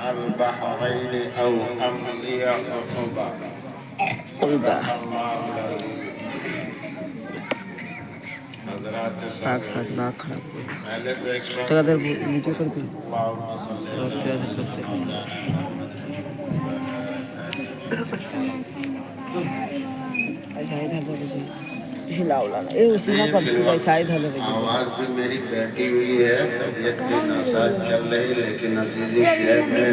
البحرين أو أمضي حقبا باغ ساتھ باغ خراب تقدر ویڈیو کر دیں آواز بھی میری بیٹھی ہوئی ہے، طبیعت کی ناساز چل رہی، لیکن عزیزی شیخ میں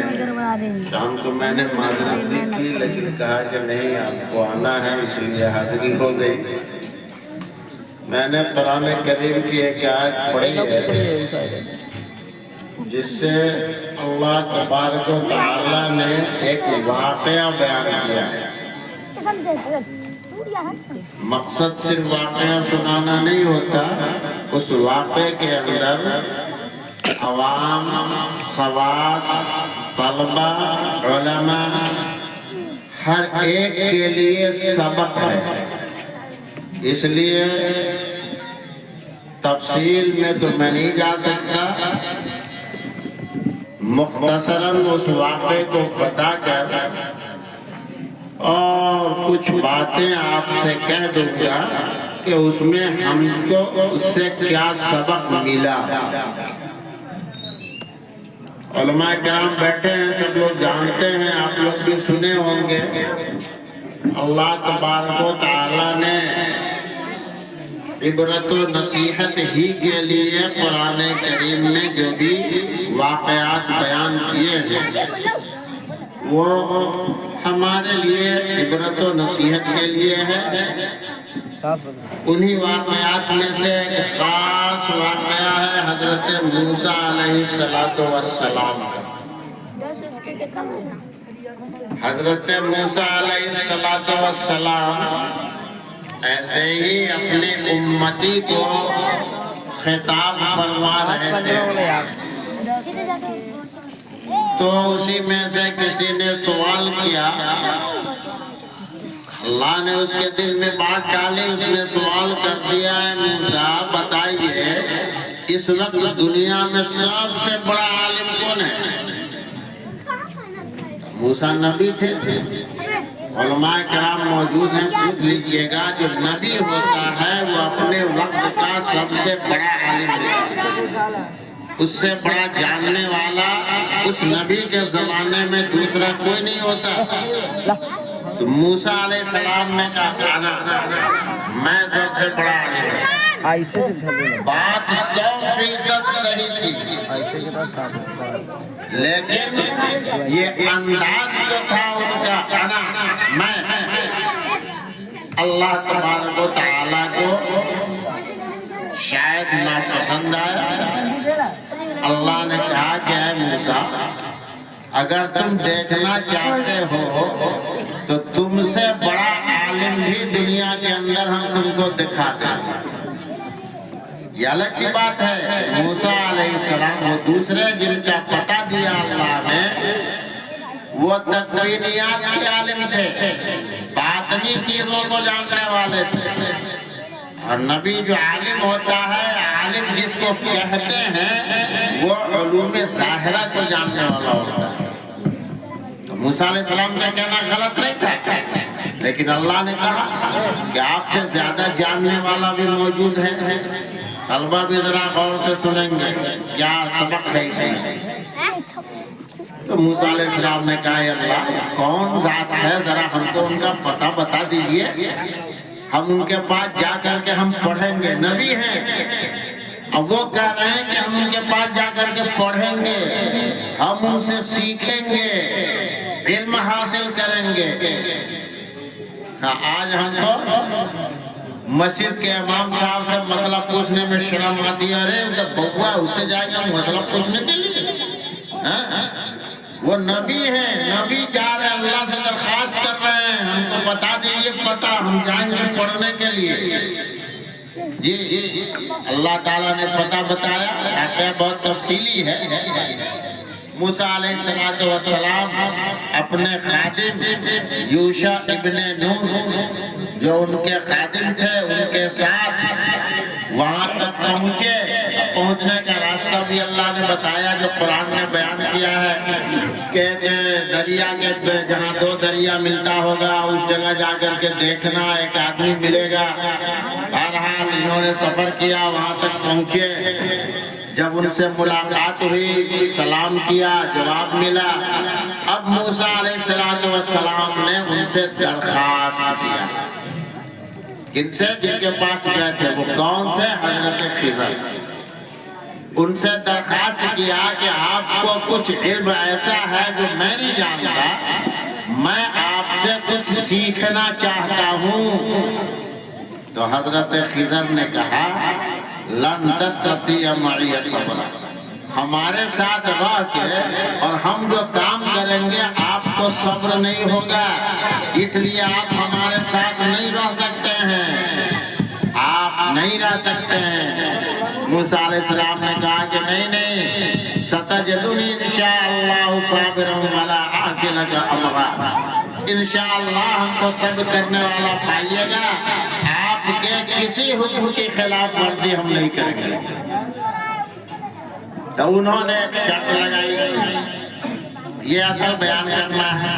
شام کو میں نے معذرت بھی کی، لیکن کہا کہ نہیں آپ کو آنا ہے، اس لیے حاضری ہو گئی۔ میں نے قرآن کریم کی ایک آیت پڑھی ہے جس سے اللہ تبارک و تعالیٰ نے ایک واقعہ بیان کیا ہے۔ مقصد صرف واقعہ سنانا نہیں ہوتا، اس واقعے کے اندر عوام، خواص، طلبہ، علماء ہر ایک کے لیے سبق ہے۔ اس لیے تفصیل میں تو میں نہیں جا سکتا، مختصراً اس واقعے کو بتا کر اور کچھ باتیں آپ سے کہہ دوں گا کہ اس میں ہم کو اس سے کیا سبق ملا۔ علماء کرام بیٹھے ہیں، سب لوگ جانتے ہیں، آپ لوگ بھی سنے ہوں گے۔ اللہ تبارک و تعالیٰ نے عبرت و نصیحت ہی کے لیے قرآن کریم میں جو بھی واقعات بیان کیے ہیں وہ ہمارے لیے عبرت و نصیحت کے لیے ہے۔ انہی واقعات میں سے ایک خاص واقعہ ہے حضرت موسیٰ علیہ السلام کا۔ حضرت موسیٰ علیہ السلام ایسے ہی اپنی امتی کو خطاب فرما رہے تھے، تو اسی میں سے کسی نے سوال کیا، اللہ نے اس کے دل میں بات ڈالی، اس نے سوال کر دیا ہے موسیٰ بتائیے اس وقت دنیا میں سب سے بڑا عالم کون ہے؟ موسیٰ نبی تھے، علماء کرام موجود ہیں، پوچھ لیجئے گا جو نبی ہوتا ہے وہ اپنے وقت کا سب سے بڑا عالم ہے، اس سے بڑا جاننے والا اس نبی کے زمانے میں دوسرا کوئی نہیں ہوتا۔ تو موسیٰ علیہ السلام نے کہا میں سب سے بڑا عالم ہوں۔ بات 100% صحیح تھی، لیکن یہ انداز جو تھا ان کا میں اللہ تبارک و تعالیٰ کو شاید ناپسند آیا۔ اللہ نے کہا کہ اے موسیٰ اگر تم دیکھنا چاہتے ہو تو تم سے بڑا عالم بھی دنیا کے اندر ہم تم کو دکھا دیں۔ یہ الگ سی بات ہے، موسیٰ علیہ السلام وہ دوسرے جن کا پتہ دیا اللہ نے وہ تکوینیات کے عالم تھے، باطنی چیزوں کو جاننے والے تھے، اور نبی جو عالم ہوتا ہے، عالم جس کو کہتے ہیں وہ علوم ظاہرہ کو جاننے والا ہوتا ہے۔ تو موسیٰ علیہ السلام کا کہنا غلط نہیں تھا، لیکن اللہ نے کہا کہ آپ سے زیادہ جاننے والا بھی موجود ہے۔ طلبہ بھی ذرا غور سے سنیں گے کیا سبق ہے اسے۔ تو موسیٰ علیہ السلام نے کہا اے اللہ کون ذات ہے ذرا ہم کو ان کا پتہ بتا دیجئے، ہم ان کے پاس جا کر کے ہم پڑھیں گے، نبی ہیں، اب وہ کہہ رہے ہیں کہ ہم ان کے پاس جا کر کے پڑھیں گے، ہم ان سے سیکھیں گے، علم حاصل کریں گے۔ آج ہم کو مسجد کے امام صاحب سے مسئلہ پوچھنے میں شرم آتی ہے، ارے جب بہوا اس سے جائے گا مسئلہ پوچھنے کے لیے، وہ نبی ہیں، نبی جا رہے ہیں اللہ سے درخواست کر رہے ہیں ہم کو بتا دیجئے پتہ، ہم جائیں گے پڑھنے کے لیے۔ جی اللہ تعالیٰ نے پتہ بتایا، واقعہ بہت تفصیلی ہے، موسیٰ علیہ السلام اپنے خادم یوشع ابن نون جو ان کے خادم تھے ان کے ساتھ وہاں تک پہنچے. پہنچنے کا راستہ بھی اللہ نے بتایا جو قرآن نے بیان کیا ہے کہ دریا کے جہاں دو دریا ملتا ہوگا اس جگہ جا کر کے دیکھنا ایک آدمی ملے گا. بہرحال انہوں نے سفر کیا وہاں تک پہنچے. جب ان سے ملاقات ہوئی سلام کیا جواب ملا. اب موسیٰ علیہ السلام نے ان سے درخواست کیا. کن سے؟ جن کے پاس گئے تھے وہ کون تھے؟ حضرت خضر. ان سے درخواست کیا کہ آپ کو کچھ علم ایسا ہے جو میں نہیں جانتا, میں آپ سے کچھ سیکھنا چاہتا ہوں. تو حضرت خضر نے کہا لن تستطیع معی صبرا, ہمارے ساتھ رہ کے اور ہم جو کام کریں گے آپ کو صبر نہیں ہوگا, اس لیے آپ ہمارے ساتھ نہیں رہ سکتے ہیں, آپ نہیں رہ سکتے ہیں. موسیٰ علیہ السلام نے کہا کہ نہیں, ستجدنی انشاءاللہ صابرا ولا اعصی لک امرا, انشاءاللہ ہم کو صبر کرنے والا پائیے گا, آپ کے کسی حکم کی خلاف ورزی ہم نہیں کریں گے. تو انہوں نے ایک شرط لگائی, یہ اصل بیان کرنا ہے.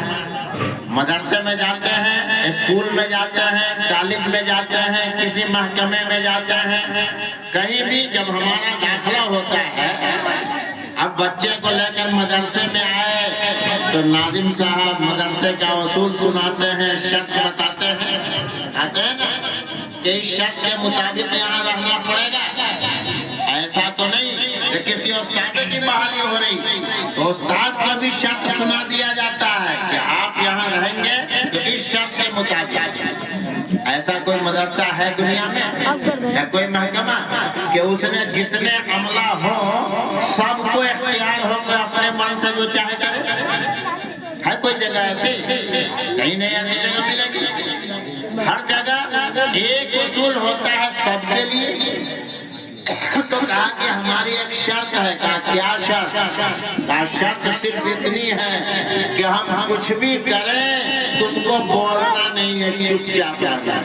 مدرسے میں جاتے ہیں, اسکول میں جاتے ہیں, کالج میں جاتے ہیں, کسی محکمے میں جاتے ہیں, کہیں بھی جب ہمارا داخلہ ہوتا ہے, اب بچے کو لے کر مدرسے میں آئے تو ناظم صاحب مدرسے کا اصول سناتے ہیں, شرط بتاتے ہیں, آتے ہیں نا کہ اس شرط کے مطابق یہاں رہنا پڑے گا. ایسا تو نہیں کہ کسی استاد کی بحالی ہو رہی تو استاد کو بھی شرط سنا دیا جاتا ہے کہ آپ یہاں رہیں گے تو اس شرط کے مطابق. ایسا کوئی مدرسہ ہے دنیا میں یا کوئی محکمہ کہ اس نے جتنے عملہ ہوں سب کو اختیار ہو کر اپنے من سے جو چاہے کرے؟ ہے کوئی جگہ ایسی؟ کہیں نہیں ایسی جگہ ملے گی. ہر جگہ ایک اصول ہوتا ہے سب کے لیے. تو کہا کہ ہماری ایک شرط ہے. کہا کیا شرط؟ کہا شرط صرف اتنی ہے کہ ہم کچھ بھی کریں تم کو بولنا نہیں ہے, چپ چاپ رہنا.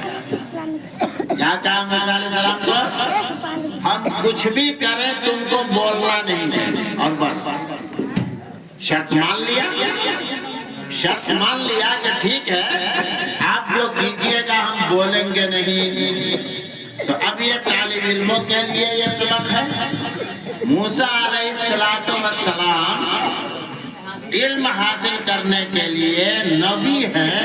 کیا کہا موسیٰ علیہ السلام کو؟ ہم کچھ بھی کریں تم کو بولنا نہیں ہے اور بس. شرط مان لیا, شرط مان لیا کہ ٹھیک ہے آپ جو کیجئے گا ہم بولیں گے نہیں. تو اب یہ طالب علموں کے لیے یہ سبق ہے. موسیٰ علیہ السلام علم حاصل کرنے کے لیے نبی ہیں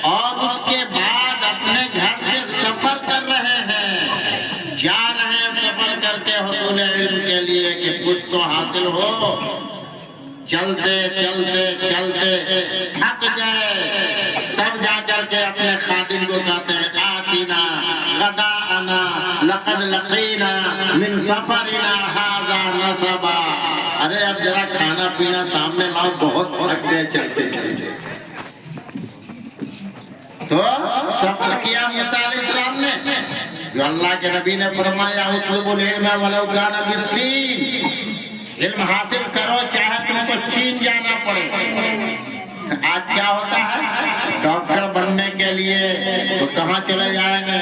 اور اس کے بعد اپنے گھر سے سفر کر رہے ہیں, جا رہے ہیں سفر کر کے حصول علم کے لیے کہ کچھ تو حاصل ہو. چلتے چلتے چلتے تھک گئے, تب جا کر کے اپنے خادم کو کہتے ہیں آتینا غداءنا لقد لقینا من سفرنا هذا نصبا. ارے اب ذرا کھانا پینا سامنے لاؤ, بہت تھک گئے چلتے چلتے. تو سفر کیا موسیٰ علیہ السلام نے, جو اللہ کے نبی نے فرمایا اطلبوا العلم ولو کان بالسین, علم حاصل کرو چاہے تم کو چین جانا پڑے. آج کیا ہوتا ہے, ڈاکٹر بننے کے لیے تو کہاں چلے جائیں گے؟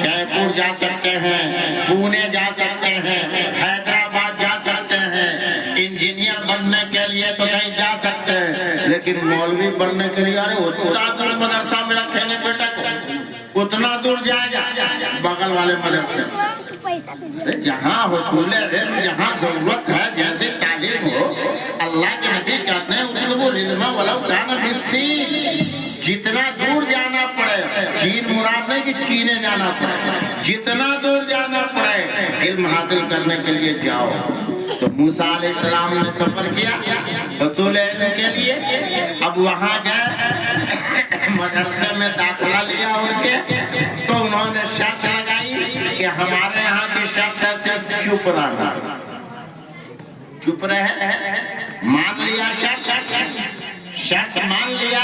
جے پور جا سکتے ہیں, پونے جا سکتے ہیں, حیدرآباد جا سکتے ہیں. انجینئر بننے کے لیے تو نہیں جا سکتے, لیکن مولوی بننے کے لیے اتنا دور مدرسہ میں رکھیں گے بیٹا کو, اتنا دور جائے گا بغل والے مدرسے. جہاں حصول علم جہاں ضرورت ہے جیسے تعلیم ہو, اللہ کے نبی کہتے ہیں اطلبوا العلم ولو کان بالسین. جتنا دور جانا پڑے, چین مراد نہیں کہ چینے جانا پڑے, جتنا دور جانا پڑے علم حاصل کرنے کے لیے جاؤ. تو موسیٰ علیہ السلام نے سفر کیا حصول علم کے لیے. اب وہاں گئے, مدرسے میں داخلہ لیا ان کے, تو انہوں نے شرط لگائی کہ ہمارے یہاں کی شرط ہے صرف چپ رہنا. چپ رہے, مان لیا شرط مان لیا.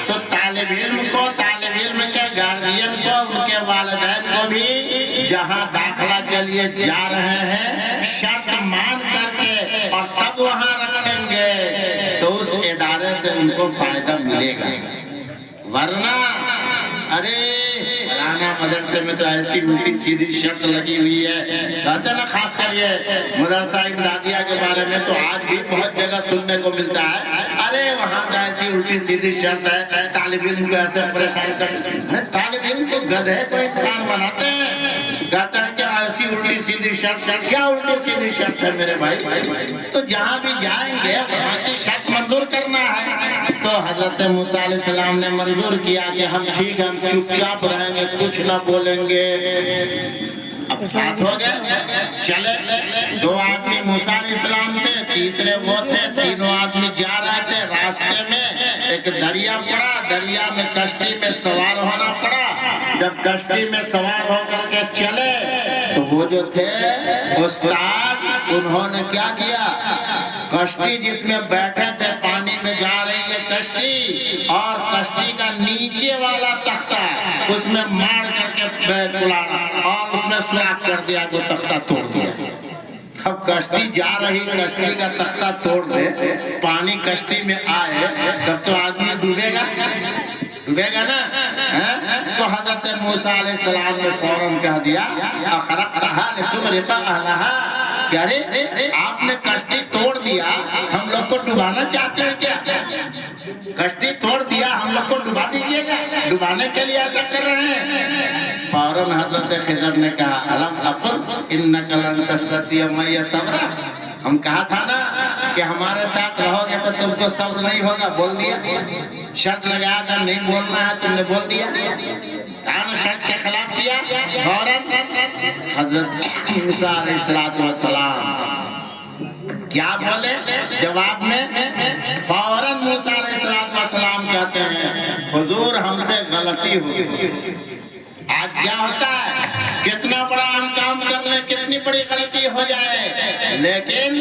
تو طالب علم کے گارڈین کو, ان کے والدین کو بھی جہاں داخلہ کے لیے جا رہے ہیں شرط مان کر کے اور تب وہاں رکھیں گے گے تو اس ادارے سے ان کو فائدہ ملے گا، ورنہ ارے فلانا مدرسے میں تو ایسی الٹی سیدھی شرط لگی ہوئی ہے، کہتے ہیں نا خاص کر یہ مدرسہ امدادیہ کے بارے میں تو آج بھی بہت جگہ سننے کو ملتا ہے، ارے وہاں کا ایسی الٹی سیدھی شرط ہے، طالب علم کو ایسے پریشان کرتے، طالب علم کو گدھے کو انسان بناتے ہیں، کہتے ہیں کہ ایسی الٹی سیدھی شرط، کیا الٹی سیدھی شرط ہے میرے بھائی؟ تو جہاں بھی جائیں گے وہاں کی شرط منظور کرنا ہے۔ تو حضرت موسیٰ علیہ السلام نے منظور کیا کہ ہم ٹھیک ہے، ہم چپ چاپ رہیں گے، کچھ نہ بولیں گے۔ اب ساتھ ہو گئے، چلے 2 آدمی موسیٰ علیہ السلام تھے، تیسرے وہ تھے، تینوں آدمی جا رہے تھے، راستے میں ایک دریا پڑا، دریا میں کشتی میں سوار ہونا پڑا۔ جب کشتی میں سوار ہو کر کے چلے تو وہ جو تھے استاد، انہوں نے کیا کیا، کشتی جس میں بیٹھے تھے پانی میں جا رہی ہے کشتی، اور کشتی کا نیچے والا تختہ اس میں مار کر کے پلانا اور اس میں سوراخ کر دیا، وہ تختہ توڑ دیا۔ اب کشتی جا رہی، کشتی کا تختہ توڑ دے، پانی کشتی میں آئے، تب تو آدمی ڈوبے گا، ڈوبے گا نا۔ تو حضرت موسیٰ علیہ السلام نے فوراً کہہ دیا اخرقتھا لتغرق اہلہا، کہ ارے آپ نے کشتی توڑ دیا، ہم لوگ کو ڈبانا چاہتے ہیں کیا؟ کشتی توڑ دیا، ہم لوگ کو ڈبا دیجیے گا، ڈبانے کے لیے ایسا کر رہے ہیں؟ فوراً حضرت خضر نے کہا الم اقل انک لن تستطیع معی صبرا، ہم کہا تھا نا کہ ہمارے ساتھ رہو گے تو تم کو صبر نہیں ہوگا، بول دیا، شرط لگایا تھا نہیں بولنا ہے، تم نے بول دیا، کہا شرط کے خلاف کیا۔ فوراً حضرت موسیٰ علیہ السلام کیا بولے جواب میں؟ فوراً موسیٰ علیہ السلام کہتے ہیں حضور ہم سے غلطی ہوئی۔ آج کیا ہوتا ہے، کتنا بڑا ہم کام کر لیں، کتنی بڑی غلطی ہو جائے، لیکن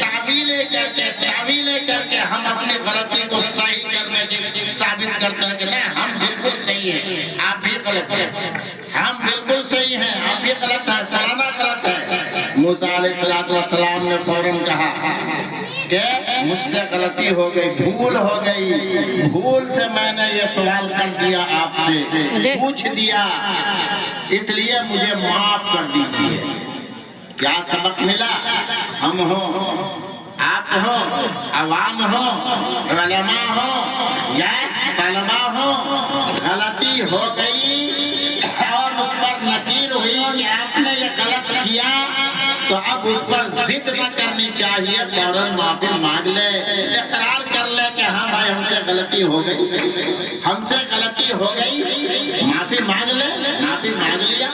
تعویلیں کر کے ہم اپنی غلطی کو صحیح کرنے کی ثابت کرتے ہیں کہ نہیں ہم بالکل صحیح ہیں، آپ بھی غلط ہیں، ہم بالکل صحیح ہیں، آپ بھی غلط ہیں، فلانا غلط ہے۔ موسیٰ علیہ السلام نے فوراً کہا کہ مجھ سے غلطی ہو گئی، بھول ہو گئی، بھول سے میں نے یہ سوال کر دیا، آپ سے پوچھ دیا، اس لیے مجھے معاف کر دیجیے۔ کیا سبق ملا؟ ہم ہوں، آپ ہوں، عوام ہوں، علماء ہوں یا طلباء ہوں، غلطی ہو گئی اور اس پر نکیر ہوئی کہ آپ نے یہ غلط کیا، تو اب اس پر ضد نہ کرنی چاہیے، فوراً معافی مانگ لے، اقرار کر لے کہ ہاں بھائی ہم سے غلطی ہو گئی، ہم سے غلطی ہو گئی، معافی مانگ لے، معافی مانگ لیا،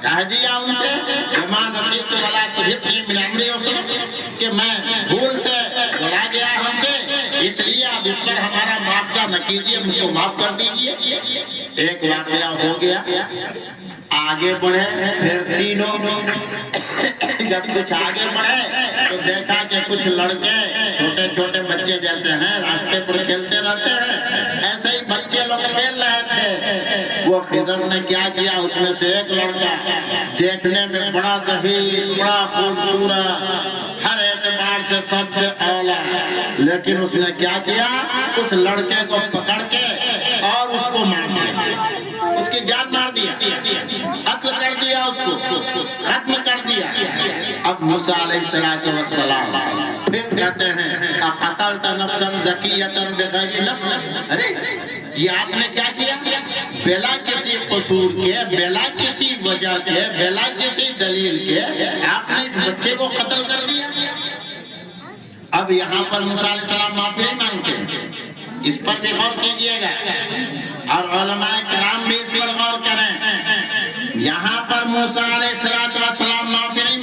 کہہ دیا ان سے وما نسیت ولا ترهقني من امری عسر، کہ میں بھول سے بھلا گیا ہم سے، اس لیے اب اس پر ہمارا معاوضہ نہ کیجیے، مجھ کو معاف کر دیجیے۔ ایک واقعہ ہو گیا، آگے بڑھے، پھر تینوں جب کچھ آگے بڑھے تو دیکھا کہ کچھ لڑکے چھوٹے چھوٹے بچے جیسے ہیں راستے پر کھیلتے رہتے ہیں، ایسے ہی بچے لوگ کھیل رہے تھے۔ وہ خضر نے کیا کیا، اس میں سے ایک لڑکا دیکھنے میں بڑا ذہین، بڑا خوبصورت، ہر اعتبار سے سب سے اولا، لیکن اس نے کیا کیا، اس لڑکے کو پکڑ کے اور اس کو مار دیا، اس کی جان مار دیا، قتل کر دیا، اس کو ختم کر دیا۔ اب موسیٰ علیہ السلام پھر کہتے ہیں اقتلت نفسا زکیۃ بغیر نفس، ارے یہ آپ نے کیا کیا، بلا کسی قصور کے، بلا کسی وجہ کے، بلا کسی دلیل کے آپ نے اس بچے کو قتل کر دیا۔ اب یہاں پر موسیٰ علیہ السلام معافی نہیں مانگتے، اس پر بھی غور کیجئے گا، اور علماء کرام بھی اس پر غور کریں۔ یہاں پر موسیٰ علیہ السلام معافی نہیں